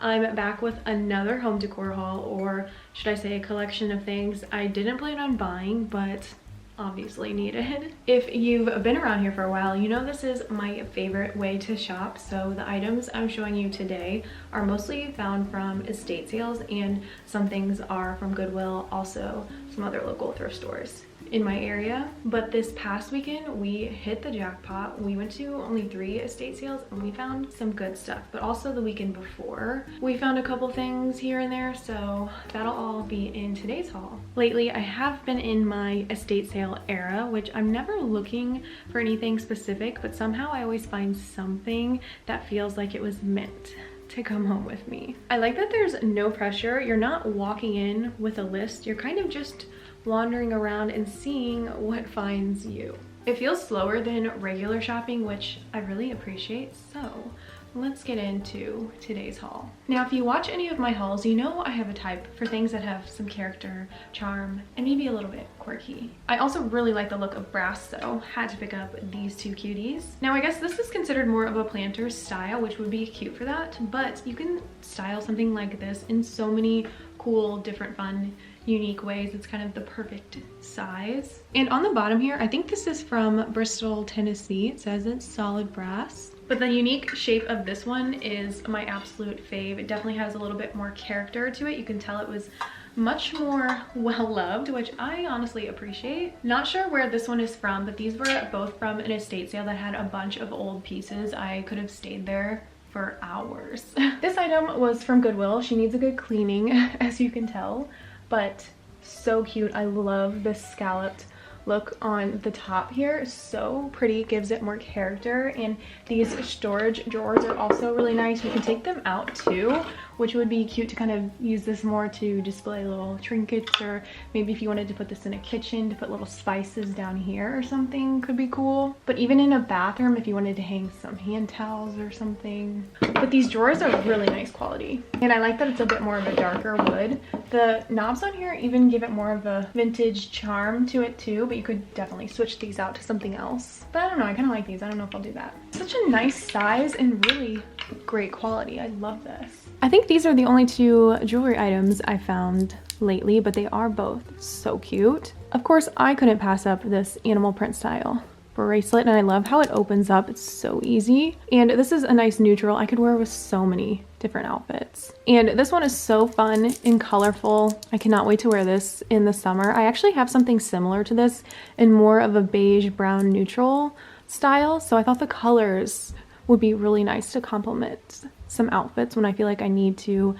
I'm back with another home decor haul, or should I say a collection of things I didn't plan on buying but obviously needed. If you've been around here for a while, you know this is my favorite way to shop. So the items I'm showing you today are mostly found from estate sales, and some things are from Goodwill, also some other local thrift stores in my area. But this past weekend we hit the jackpot. We went to only 3 estate sales and we found some good stuff, but also the weekend before we found a couple things here and there, so that'll all be in today's haul. Lately I have been in my estate sale era, which I'm never looking for anything specific, but somehow I always find something that feels like it was meant to come home with me. I like that there's no pressure. You're not walking in with a list, you're kind of just wandering around and seeing what finds you. It feels slower than regular shopping, which I really appreciate. So let's get into today's haul. Now, if you watch any of my hauls, you know I have a type for things that have some character, charm, and maybe a little bit quirky. I also really like the look of brass, so had to pick up these 2 cuties. Now, I guess this is considered more of a planter style, which would be cute for that, but you can style something like this in so many cool, different, fun, unique ways. It's kind of the perfect size. And on the bottom here, I think this is from Bristol, Tennessee. It says it's solid brass. But the unique shape of this one is my absolute fave. It definitely has a little bit more character to it. You can tell it was much more well loved, which I honestly appreciate. Not sure where this one is from, but these were both from an estate sale that had a bunch of old pieces. I could have stayed there for hours. This item was from Goodwill. She needs a good cleaning, as you can tell, but so cute. I love the scalloped look on the top here. So pretty, gives it more character. And these storage drawers are also really nice. You can take them out too, which would be cute to kind of use this more to display little trinkets, or maybe if you wanted to put this in a kitchen to put little spices down here or something, could be cool. But even in a bathroom, if you wanted to hang some hand towels or something. But these drawers are really nice quality, and I like that it's a bit more of a darker wood. The knobs on here even give it more of a vintage charm to it too, but you could definitely switch these out to something else. But I don't know, I kind of like these. I don't know if I'll do that. Such a nice size and really great quality. I love this. I think these are the only 2 jewelry items I found lately, but they are both so cute. Of course, I couldn't pass up this animal print style bracelet, and I love how it opens up. It's so easy, and this is a nice neutral I could wear with so many different outfits. And this one is so fun and colorful. I cannot wait to wear this in the summer. I actually have something similar to this in more of a beige brown neutral style, so I thought the colors would be really nice to complement some outfits when I feel like I need to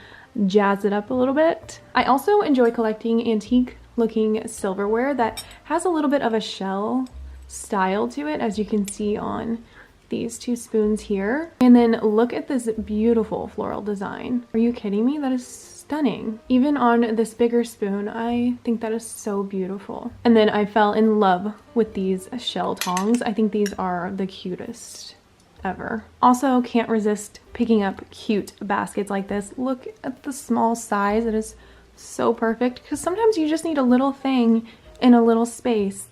jazz it up a little bit. I also enjoy collecting antique looking silverware that has a little bit of a shell style to it, as you can see on these 2 spoons here. And then look at this beautiful floral design. Are you kidding me? That is stunning. Even on this bigger spoon, I think that is so beautiful. And then I fell in love with these shell tongs. I think these are the cutest ever. Also, can't resist picking up cute baskets like this. Look at the small size. It is so perfect, because sometimes you just need a little thing in a little space,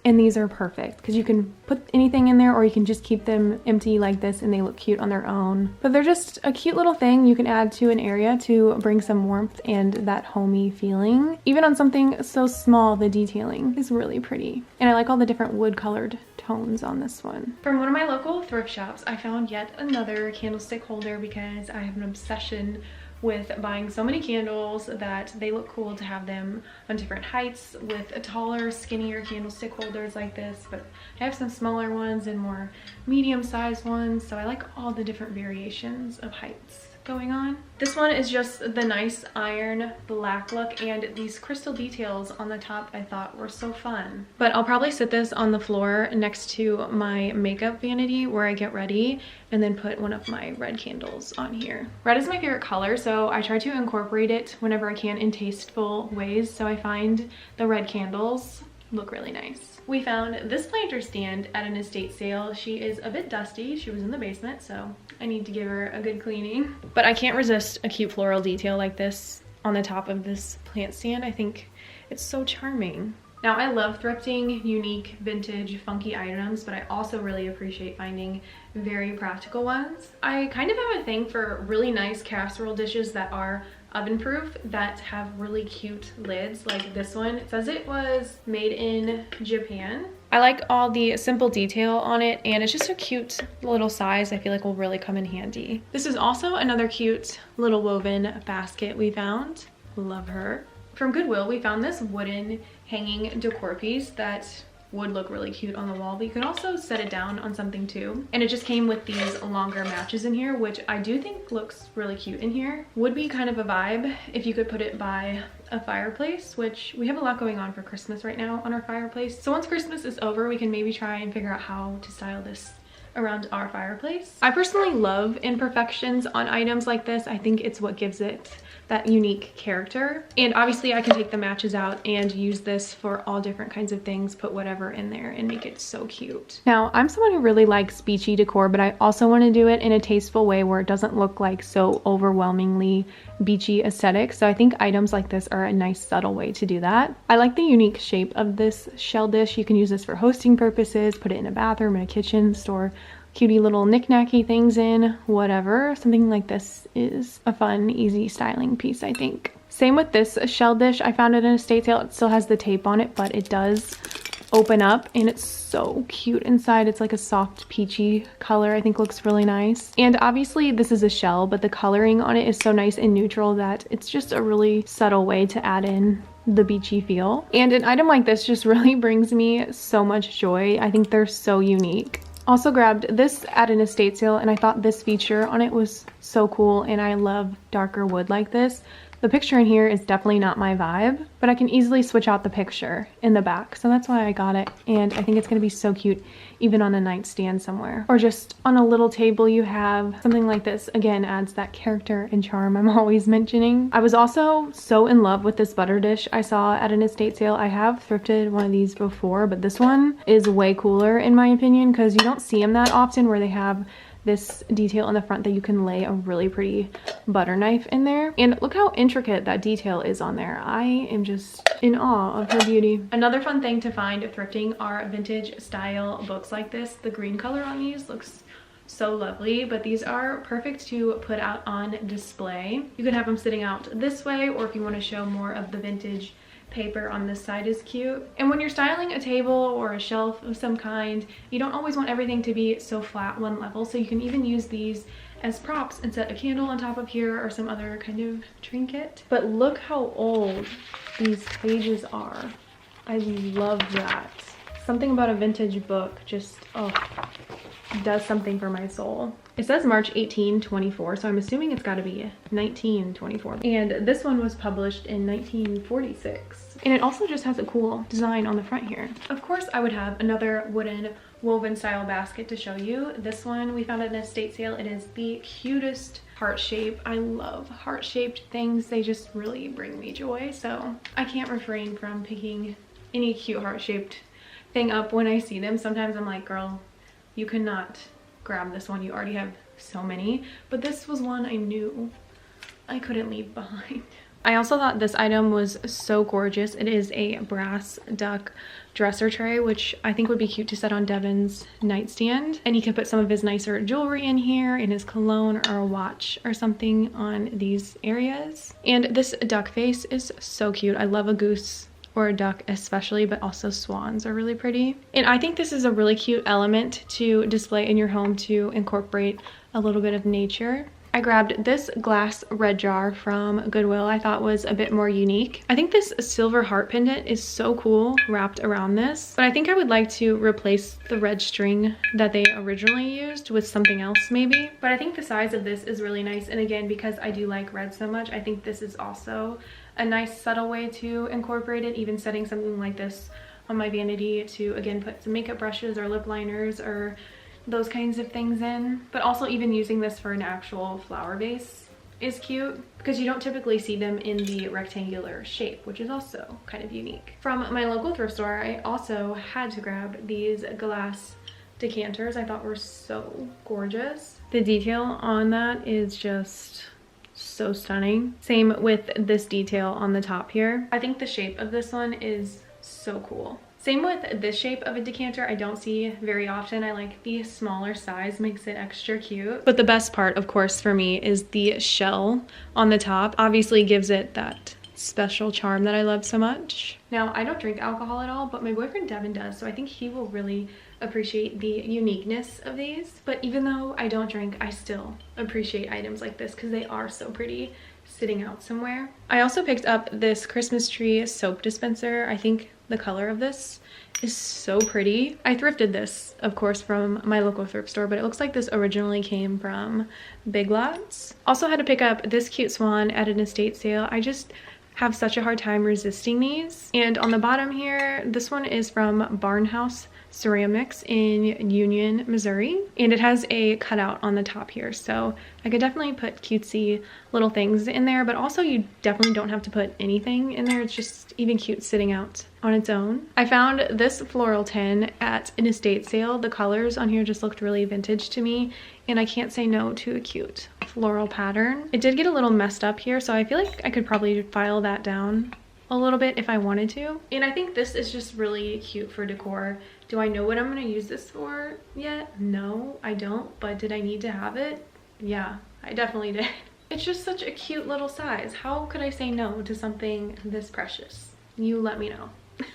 and these are perfect because you can put anything in there, or you can just keep them empty like this and they look cute on their own. But they're just a cute little thing you can add to an area to bring some warmth and that homey feeling. Even on something so small, the detailing is really pretty. And I like all the different wood colored tones on this one. From one of my local thrift shops, I found yet another candlestick holder because I have an obsession with buying so many candles that they look cool to have them on different heights with taller, skinnier candlestick holders like this. But I have some smaller ones and more medium-sized ones, so I like all the different variations of heights going on. This one is just the nice iron black look, and these crystal details on the top I thought were so fun. But I'll probably sit this on the floor next to my makeup vanity where I get ready, and then put one of my red candles on here. Red is my favorite color, so I try to incorporate it whenever I can in tasteful ways, so I find the red candles look really nice. We found this planter stand at an estate sale. She is a bit dusty. She was in the basement, so I need to give her a good cleaning. But I can't resist a cute floral detail like this on the top of this plant stand. I think it's so charming. Now, I love thrifting unique, vintage, funky items, but I also really appreciate finding very practical ones. I kind of have a thing for really nice casserole dishes that are oven proof, that have really cute lids, like this one. It says it was made in Japan. I like all the simple detail on it, and it's just a cute little size. I feel like will really come in handy. This is also another cute little woven basket we found. Love her. From Goodwill, we found this wooden hanging decor piece that would look really cute on the wall, but you could also set it down on something too. And it just came with these longer matches in here, which I do think looks really cute in here. Would be kind of a vibe if you could put it by a fireplace, which we have a lot going on for Christmas right now on our fireplace. So once Christmas is over, we can maybe try and figure out how to style this around our fireplace. I personally love imperfections on items like this. I think it's what gives it that unique character. And obviously I can take the matches out and use this for all different kinds of things, put whatever in there and make it so cute. Now, I'm someone who really likes beachy decor, but I also want to do it in a tasteful way where it doesn't look like so overwhelmingly beachy aesthetic. So I think items like this are a nice subtle way to do that. I like the unique shape of this shell dish. You can use this for hosting purposes, put it in a bathroom, in a kitchen, store cutie little knick-knacky things in, whatever. Something like this is a fun, easy styling piece, I think. Same with this shell dish. I found it in a estate sale. It still has the tape on it, but it does open up and it's so cute inside. It's like a soft peachy color. I think looks really nice. And obviously this is a shell, but the coloring on it is so nice and neutral that it's just a really subtle way to add in the beachy feel. And an item like this just really brings me so much joy. I think they're so unique. Also grabbed this at an estate sale, and I thought this feature on it was so cool, and I love darker wood like this. The picture in here is definitely not my vibe, but I can easily switch out the picture in the back, so that's why I got it. And I think it's gonna be so cute even on a nightstand somewhere, or just on a little table you have. Something like this again adds that character and charm I'm always mentioning. I was also so in love with this butter dish I saw at an estate sale. I have thrifted one of these before, but this one is way cooler in my opinion, because you don't see them that often where they have this detail on the front that you can lay a really pretty butter knife in there. And look how intricate that detail is on there. I am just in awe of her beauty. Another fun thing to find thrifting are vintage style books like this. The green color on these looks so lovely, but these are perfect to put out on display. You could have them sitting out this way, or if you want to show more of the vintage paper on this side is cute. And when you're styling a table or a shelf of some kind, you don't always want everything to be so flat one level, so you can even use these as props and set a candle on top of here or some other kind of trinket. But look how old these pages are. I love that. Something about a vintage book just, oh, does something for my soul. It says March 1824, so I'm assuming it's got to be 1924. And this one was published in 1946. And it also just has a cool design on the front here. Of course, I would have another wooden woven style basket to show you. This one we found at an estate sale. It is the cutest heart shape. I love heart-shaped things. They just really bring me joy. So I can't refrain from picking any cute heart-shaped thing up when I see them. Sometimes I'm like, girl, you cannot grab this one. You already have so many. But this was one I knew I couldn't leave behind. I also thought this item was so gorgeous. It is a brass duck dresser tray, which I think would be cute to set on Devin's nightstand. And he could put some of his nicer jewelry in here, in his cologne or a watch or something on these areas. And this duck face is so cute. I love a goose or a duck especially, but also swans are really pretty. And I think this is a really cute element to display in your home to incorporate a little bit of nature. I grabbed this glass red jar from Goodwill. I thought was a bit more unique. I think this silver heart pendant is so cool wrapped around this, but I think I would like to replace the red string that they originally used with something else maybe. But I think the size of this is really nice, and again, because I do like red so much, I think this is also a nice subtle way to incorporate it. Even setting something like this on my vanity to again put some makeup brushes or lip liners or those kinds of things in. But also even using this for an actual flower vase is cute, because you don't typically see them in the rectangular shape, which is also kind of unique. From my local thrift store, I also had to grab these glass decanters. I thought were so gorgeous. The detail on that is just so stunning. Same with this detail on the top here. I think the shape of this one is so cool. Same with this shape of a decanter. I don't see very often. I like the smaller size, makes it extra cute. But the best part, of course, for me is the shell on the top. Obviously gives it that special charm that I love so much. Now, I don't drink alcohol at all, but my boyfriend Devin does, so I think he will really appreciate the uniqueness of these. But even though I don't drink, I still appreciate items like this because they are so pretty sitting out somewhere. I also picked up this Christmas tree soap dispenser. I think the color of this is so pretty. I thrifted this, of course, from my local thrift store, but it looks like this originally came from Big Lots. Also had to pick up this cute swan at an estate sale. I just have such a hard time resisting these. And on the bottom here, this one is from Barnhouse Ceramics in Union, Missouri, and it has a cutout on the top here, so I could definitely put cutesy little things in there, but also you definitely don't have to put anything in there. It's just even cute sitting out on its own. I found this floral tin at an estate sale. The colors on here just looked really vintage to me, and I can't say no to a cute floral pattern. It did get a little messed up here, so I feel like I could probably file that down a little bit if I wanted to. And I think this is just really cute for decor. Do I know what I'm gonna use this for yet? No, I don't, but did I need to have it? Yeah, I definitely did. It's just such a cute little size. How could I say no to something this precious? You let me know.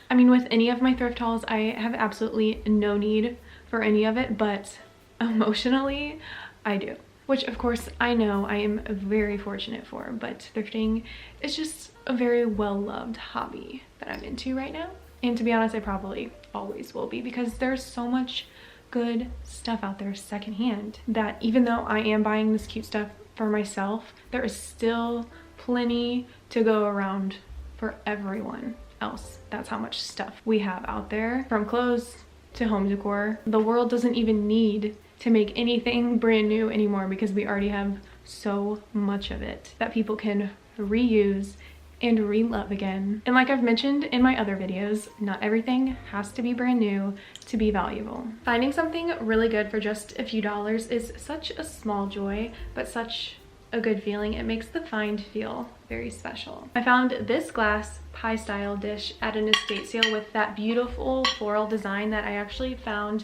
I mean, with any of my thrift hauls, I have absolutely no need for any of it, but emotionally, I do. Which, of course, I know I am very fortunate for, but thrifting is just a very well-loved hobby that I'm into right now. And to be honest, I probably always will be, because there's so much good stuff out there secondhand that even though I am buying this cute stuff for myself, there is still plenty to go around for everyone else. That's how much stuff we have out there, from clothes to home decor. The world doesn't even need to make anything brand new anymore because we already have so much of it that people can reuse and re-love again. And like I've mentioned in my other videos, not everything has to be brand new to be valuable. Finding something really good for just a few dollars is such a small joy, but such a good feeling. It makes the find feel very special. I found this glass pie style dish at an estate sale with that beautiful floral design that I actually found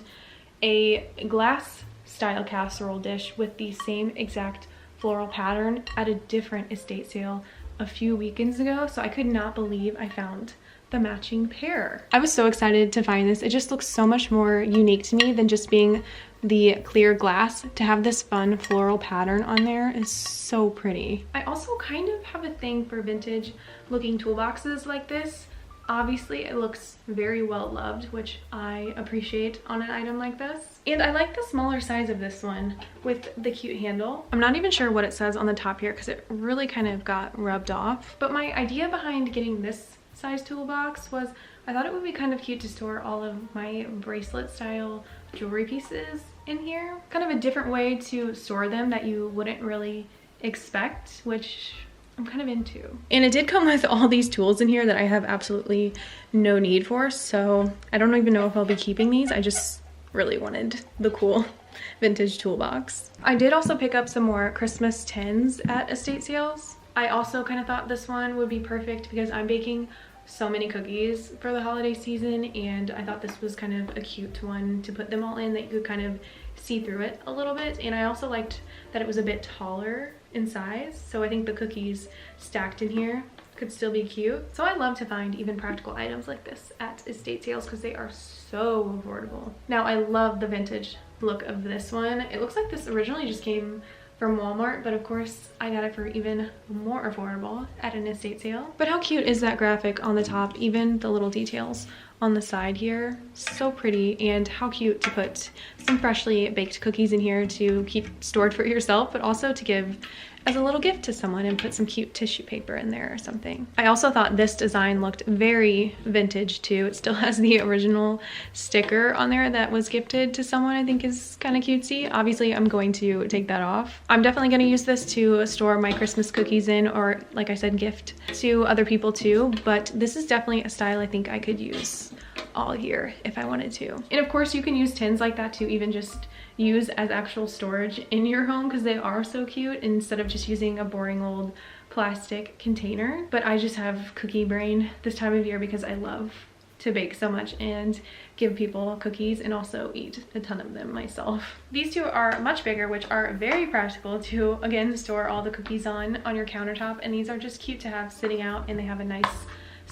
a glass style casserole dish with the same exact floral pattern at a different estate sale a few weekends ago, so I could not believe I found the matching pair. I was so excited to find this. It just looks so much more unique to me than just being the clear glass. To have this fun floral pattern on there is so pretty. I also kind of have a thing for vintage looking toolboxes like this. Obviously, it looks very well loved, which I appreciate on an item like this. And I like the smaller size of this one with the cute handle. I'm not even sure what it says on the top here because it really kind of got rubbed off. But my idea behind getting this size toolbox was I thought it would be kind of cute to store all of my bracelet style jewelry pieces in here. Kind of a different way to store them that you wouldn't really expect, which I'm kind of into. And it did come with all these tools in here that I have absolutely no need for, so I don't even know if I'll be keeping these. I just really wanted the cool vintage toolbox. I did also pick up some more Christmas tins at estate sales. I also kind of thought this one would be perfect because I'm baking so many cookies for the holiday season, and I thought this was kind of a cute one to put them all in that you could kind of see through it a little bit. And I also liked that it was a bit taller in size, so I think the cookies stacked in here could still be cute. So I love to find even practical items like this at estate sales because they are so affordable. Now, I love the vintage look of this one. It looks like this originally just came from Walmart, but of course I got it for even more affordable at an estate sale. But how cute is that graphic on the top? Even the little details on the side here, so pretty. And how cute to put some freshly baked cookies in here to keep stored for yourself, but also to give as a little gift to someone and put some cute tissue paper in there or something. I also thought this design looked very vintage too. It still has the original sticker on there that was gifted to someone. I think is kind of cutesy. Obviously, I'm going to take that off. I'm definitely going to use this to store my Christmas cookies in, or like I said, gift to other people too. But this is definitely a style I think I could use all year if I wanted to. And of course, you can use tins like that to even just use as actual storage in your home because they are so cute instead of just using a boring old plastic container. But I just have cookie brain this time of year because I love to bake so much and give people cookies and also eat a ton of them myself. These two are much bigger, which are very practical to, again, store all the cookies on your countertop. And these are just cute to have sitting out, and they have a nice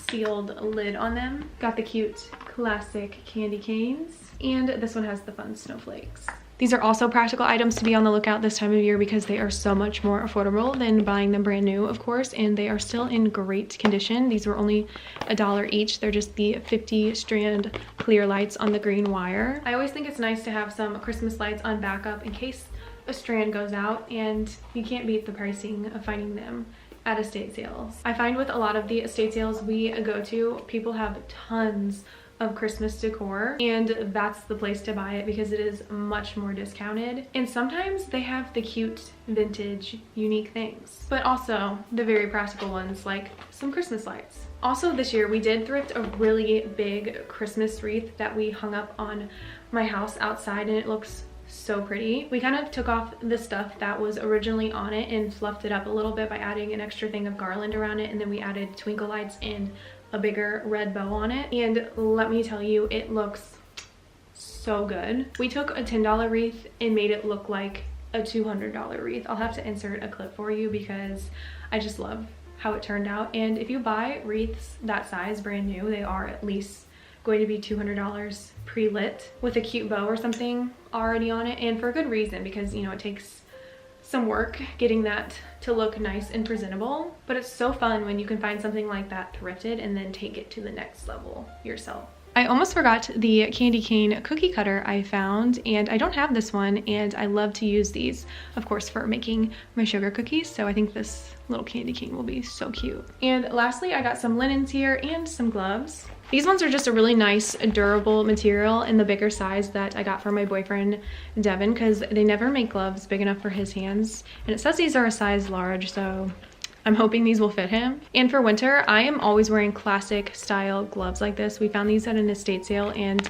sealed lid on them. Got the cute classic candy canes, and this one has the fun snowflakes. These are also practical items to be on the lookout this time of year because they are so much more affordable than buying them brand new, of course, and they are still in great condition. These were only $1 each. They're just the 50 strand clear lights on the green wire. I always think it's nice to have some Christmas lights on backup in case a strand goes out, and you can't beat the pricing of finding them at estate sales. I find with a lot of the estate sales we go to, people have tons of Christmas decor, and that's the place to buy it because it is much more discounted. And sometimes they have the cute vintage unique things, but also the very practical ones like some Christmas lights. Also this year we did thrift a really big Christmas wreath that we hung up on my house outside, and it looks so pretty. We kind of took off the stuff that was originally on it and fluffed it up a little bit by adding an extra thing of garland around it, and then we added twinkle lights and a bigger red bow on it, and let me tell you, it looks so good. We took a $10 wreath and made it look like a $200 wreath. I'll have to insert a clip for you because I just love how it turned out. And if you buy wreaths that size brand new, they are at least going to be $200 pre-lit with a cute bow or something already on it, and for a good reason, because you know it takes some work getting that to look nice and presentable, but it's so fun when you can find something like that thrifted and then take it to the next level yourself. I almost forgot the candy cane cookie cutter I found, and I don't have this one, and I love to use these, of course, for making my sugar cookies, so I think this little candy cane will be so cute. And lastly, I got some linens here and some gloves. These ones are just a really nice, durable material in the bigger size that I got from my boyfriend, Devin, because they never make gloves big enough for his hands. And it says these are a size large, so I'm hoping these will fit him. And for winter, I am always wearing classic style gloves like this. We found these at an estate sale, and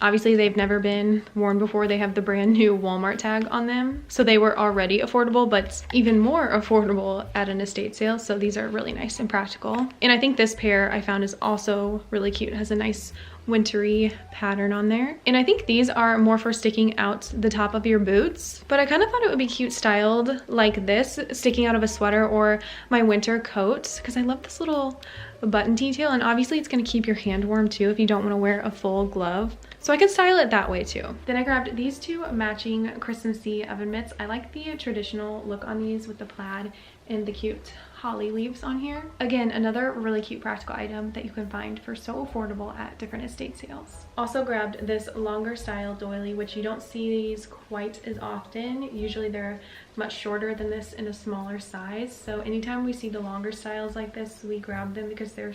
obviously they've never been worn before. They have the brand new Walmart tag on them. So they were already affordable, but even more affordable at an estate sale. So these are really nice and practical. And I think this pair I found is also really cute. It has a nice wintry pattern on there. And I think these are more for sticking out the top of your boots, but I kind of thought it would be cute styled like this, sticking out of a sweater or my winter coat, because I love this little button detail, and obviously it's going to keep your hand warm too if you don't want to wear a full glove. So I could style it that way too. Then I grabbed these two matching Christmassy oven mitts. I like the traditional look on these with the plaid and the cute holly leaves on here. Again, another really cute practical item that you can find for so affordable at different estate sales. Also grabbed this longer style doily, which you don't see these quite as often. Usually they're much shorter than this in a smaller size. So anytime we see the longer styles like this, we grab them because they're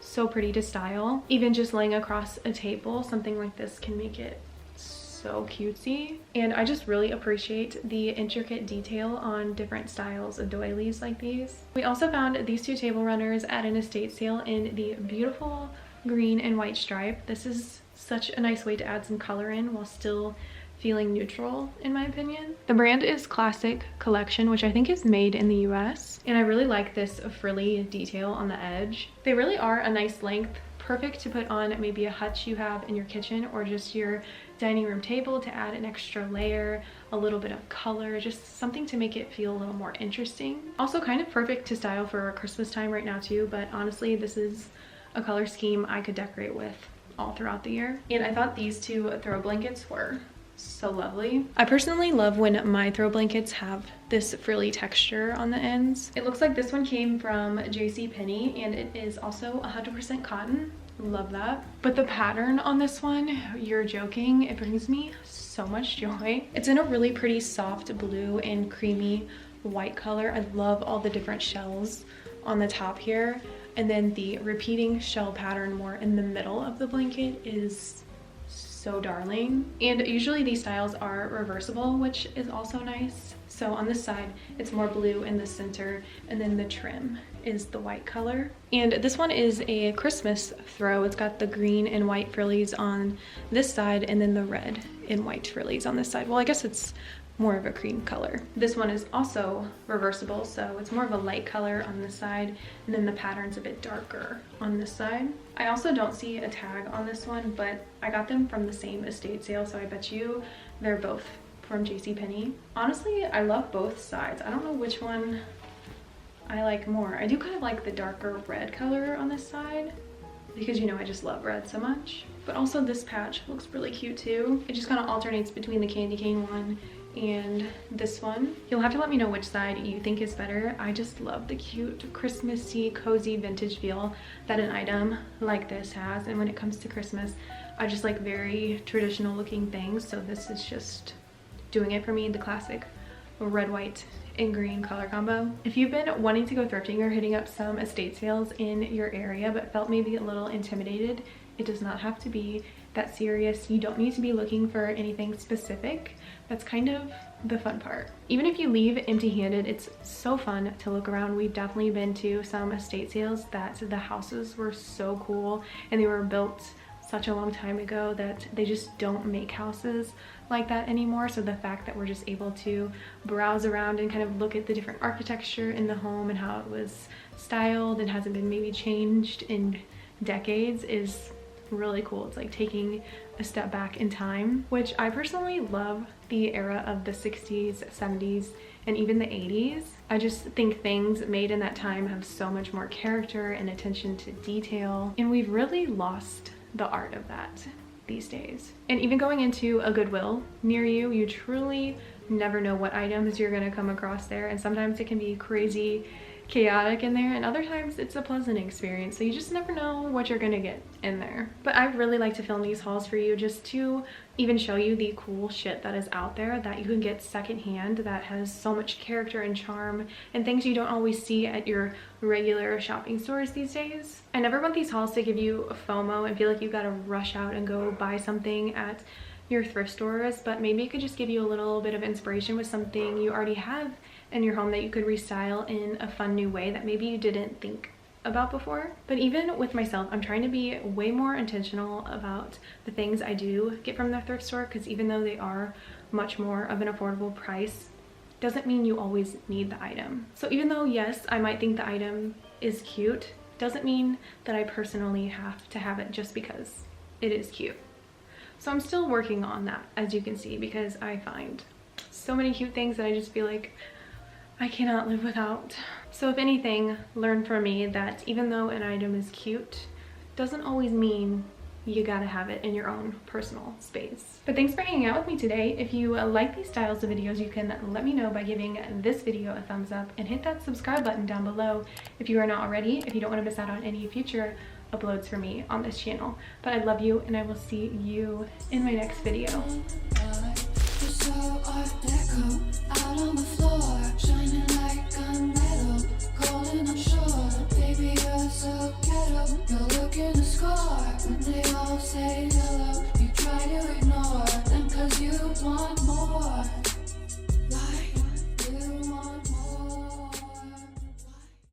so pretty to style. Even just laying across a table, something like this can make it so cutesy. And I just really appreciate the intricate detail on different styles of doilies like these. We also found these two table runners at an estate sale in the beautiful green and white stripe. This is such a nice way to add some color in while still feeling neutral, in my opinion. The brand is Classic Collection, which I think is made in the US, and I really like this frilly detail on the edge. They really are a nice length, perfect to put on maybe a hutch you have in your kitchen or just your dining room table to add an extra layer, a little bit of color, just something to make it feel a little more interesting. Also kind of perfect to style for Christmas time right now too, but honestly this is a color scheme I could decorate with all throughout the year. And I thought these two throw blankets were so lovely. I personally love when my throw blankets have this frilly texture on the ends. It looks like this one came from JCPenney, and it is also 100% cotton. Love that. But the pattern on this one, you're joking, it brings me so much joy. It's in a really pretty soft blue and creamy white color. I love all the different shells on the top here, and then the repeating shell pattern more in the middle of the blanket is so darling. And usually these styles are reversible, which is also nice. So on this side it's more blue in the center, and then the trim is the white color. And this one is a Christmas throw. It's got the green and white frillies on this side, and then the red and white frillies on this side. Well, I guess it's more of a cream color. This one is also reversible, so it's more of a light color on this side, and then the pattern's a bit darker on this side. I also don't see a tag on this one, but I got them from the same estate sale, so I bet you they're both from JCPenney. Honestly, I love both sides. I don't know which one I like more. I do kind of like the darker red color on this side because, you know, I just love red so much. But also this patch looks really cute too. It just kind of alternates between the candy cane one and this one. You'll have to let me know which side you think is better. I just love the cute Christmassy cozy vintage feel that an item like this has, and when it comes to Christmas I just like very traditional looking things, so this is just doing it for me. The classic red, white, and green color combo. If you've been wanting to go thrifting or hitting up some estate sales in your area but felt maybe a little intimidated, it does not have to be that serious. You don't need to be looking for anything specific. That's kind of the fun part. Even if you leave empty-handed, it's so fun to look around. We've definitely been to some estate sales that the houses were so cool and they were built such a long time ago that they just don't make houses like that anymore. So the fact that we're just able to browse around and kind of look at the different architecture in the home and how it was styled and hasn't been maybe changed in decades is really cool. It's like taking a step back in time, which I personally love the era of the 60s, 70s, and even the 80s. I just think things made in that time have so much more character and attention to detail, and we've really lost the art of that these days. And even going into a Goodwill near you, you truly never know what items you're gonna come across there, and sometimes it can be crazy chaotic in there, and other times it's a pleasant experience, so you just never know what you're gonna get in there. But I really like to film these hauls for you just to even show you the cool shit that is out there that you can get secondhand that has so much character and charm and things you don't always see at your regular shopping stores these days. I never want these hauls to give you a FOMO and feel like you gotta rush out and go buy something at your thrift stores, but maybe it could just give you a little bit of inspiration with something you already have in your home that you could restyle in a fun new way that maybe you didn't think about before. But even with myself, I'm trying to be way more intentional about the things I do get from the thrift store, because even though they are much more of an affordable price, doesn't mean you always need the item. So even though, yes, I might think the item is cute, doesn't mean that I personally have to have it just because it is cute. So I'm still working on that, as you can see, because I find so many cute things that I just feel like I cannot live without. So if anything, learn from me that even though an item is cute, doesn't always mean you gotta have it in your own personal space. But thanks for hanging out with me today. If you like these styles of videos, you can let me know by giving this video a thumbs up and hit that subscribe button down below if you are not already, if you don't want to miss out on any future uploads for me on this channel. But I love you, and I will see you in my next video. So art deco out on the floor, shining like a medal, golden I'm sure. Baby, you're so ghetto, you're looking to score. When they all say hello, you try to ignore them 'cause you want